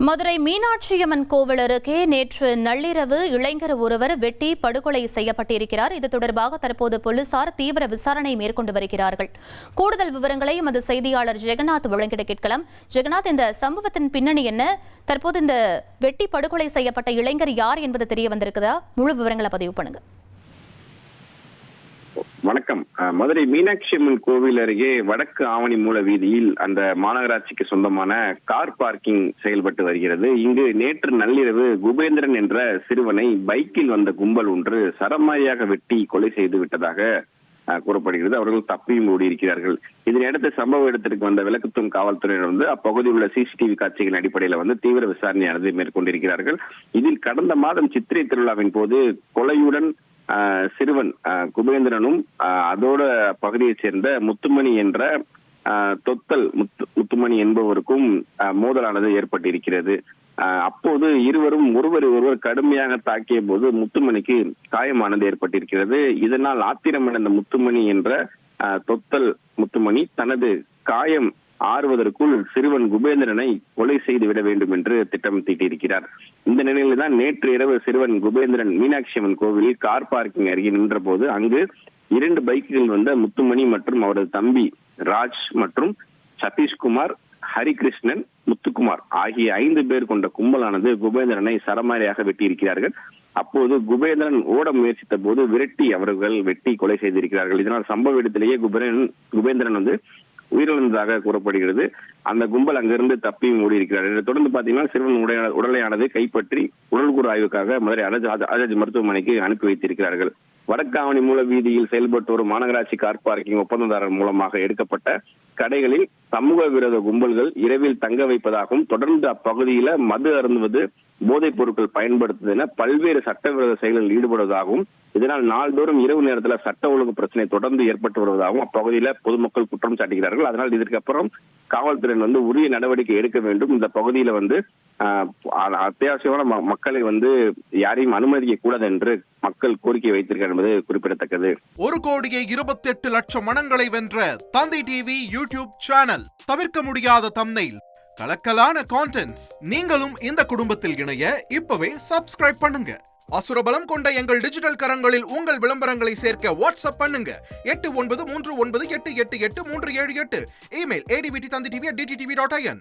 மதுரை மீனாட்சியம்மன் கோவில் அருகே நேற்று நள்ளிரவு இளைஞர் ஒருவர் வெட்டி படுகொலை செய்யப்பட்டிருக்கிறார். இது தொடர்பாக தற்போது போலீசார் தீவிர விசாரணை மேற்கொண்டு வருகிறார்கள். கூடுதல் விவரங்களை எமது செய்தியாளர் ஜெகநாத் வழங்கிட கேட்கலாம். ஜெகநாத், இந்த சம்பவத்தின் பின்னணி என்ன? தற்போது இந்த வெட்டி படுகொலை செய்யப்பட்ட இளைஞர் யார் என்பது தெரிய வந்திருக்குதா? முழு விவரங்களை பதிவு பண்ணுங்க. வணக்கம். மதுரை மீனாட்சி அம்மன் கோவில் அருகே வடக்கு ஆவணி மூல வீதியில் அந்த மாநகராட்சிக்கு சொந்தமான கார் பார்க்கிங் செயல்பட்டு வருகிறது. இங்கு நேற்று நள்ளிரவு குபேந்திரன் என்ற சிறுவனை பைக்கில் வந்த கும்பல் ஒன்று சரமாரியாக வெட்டி கொலை செய்து விட்டதாக கூறப்படுகிறது. அவர்கள் தப்பியும் ஓடியிருக்கிறார்கள். இதனையடுத்து சம்பவ இடத்திற்கு வந்த விளக்குத்தூண் காவல்துறையினர் அப்பகுதியில் உள்ள சிசிடிவி காட்சிகளின் அடிப்படையில் தீவிர விசாரணையானது மேற்கொண்டிருக்கிறார்கள். இதில் கடந்த மாதம் சித்திரை திருவிழாவின் போது கொலையுடன் சிறுவன் குபேந்திரனும் அதோட பகுதியைச் சேர்ந்த முத்துமணி என்ற தொத்தல் முத்துமணி என்பவருக்கும் மோதலானது ஏற்பட்டிருக்கிறது. அப்போது இருவரும் ஒருவர் கடுமையாக தாக்கிய போது முத்துமணிக்கு காயமானது ஏற்பட்டிருக்கிறது. இதனால் ஆத்திரமடைந்த முத்துமணி என்ற தொத்தல் முத்துமணி தனது காயம் ஆறுவதற்குள் சிறுவன் குபேந்திரனை கொலை செய்து விட வேண்டும் என்று திட்டம் தீட்டியிருக்கிறார். இந்த நிலையில் தான் நேற்று இரவு சிறுவன் குபேந்திரன் மீனாட்சி அம்மன் கோவிலில் கார் பார்க்கிங் அருகே நின்ற போது அங்கு 2 பைக்குகள் வந்த முத்துமணி மற்றும் அவரது தம்பி ராஜ் மற்றும் சதீஷ்குமார், ஹரிகிருஷ்ணன், முத்துக்குமார் ஆகிய 5 பேர் கொண்ட கும்பலானது குபேந்திரனை சரமாரியாக வெட்டியிருக்கிறார்கள். அப்போது குபேந்திரன் ஓட முயற்சித்த போது விரட்டி அவர்கள் வெட்டி கொலை செய்திருக்கிறார்கள். இதனால் சம்பவ இடத்திலேயே குபேந்திரன் உயிரிழந்ததாக கூறப்படுகிறது. அந்த கும்பல் அங்கிருந்து தப்பியும் ஓடி இருக்கிறார். இதை தொடர்ந்து பாத்தீங்கன்னா சிறுவன் உடலையானது கைப்பற்றி உடல்கூறு ஆய்வுக்காக மதுரை அஜாஜ் மருத்துவமனைக்கு அனுப்பி வைத்திருக்கிறார்கள். வடக்காவணி மூல வீதியில் செயல்பட்டு வரும் மாநகராட்சி கார் பார்க்கிங் ஒப்பந்ததாரர் மூலமாக எடுக்கப்பட்ட கடைகளில் சமூக விரோத கும்பல்கள் இரவில் தங்க வைப்பதாகவும் தொடர்ந்து அப்பகுதியில மது அருந்துவது, போதைப் பொருட்கள் பயன்படுத்துவது என பல்வேறு சட்டவிரோத செயல்களில் ஈடுபடுவதாகவும் இதனால் நாள்தோறும் இரவு நேரத்தில் சட்ட ஒழுங்கு பிரச்சனை தொடர்ந்து ஏற்பட்டு வருவதாகவும் அப்பகுதியில பொதுமக்கள் குற்றம் சாட்டுகிறார்கள். அதனால் இதற்கு அப்புறம் காவல்துறையினர் உரிய நடவடிக்கை எடுக்க வேண்டும். இந்த பகுதியில அத்தியாவசியமான மக்களை யாரையும் அனுமதிக்க கூடாது என்று மக்கள் கோரிக்கை வைத்திருக்கிறார் என்பது குறிப்பிடத்தக்கது. 1,28,00,000 மனங்களை வென்ற தந்தை டிவி யூடியூப் சேனல். தவிர்க்க முடியாத தம்ப்நெயில், கலக்கலான கான்டென்ட்ஸ். நீங்களும் இந்த குடும்பத்தில் இணைய இப்பவே சப்ஸ்கிரைப் பண்ணுங்க. அசுரபலம் கொண்ட எங்கள் டிஜிட்டல் கரங்களில் உங்கள் விளம்பரங்களை சேர்க்க வாட்ஸ்அப் பண்ணுங்க. 8939888838. Email advttv@dttv.in.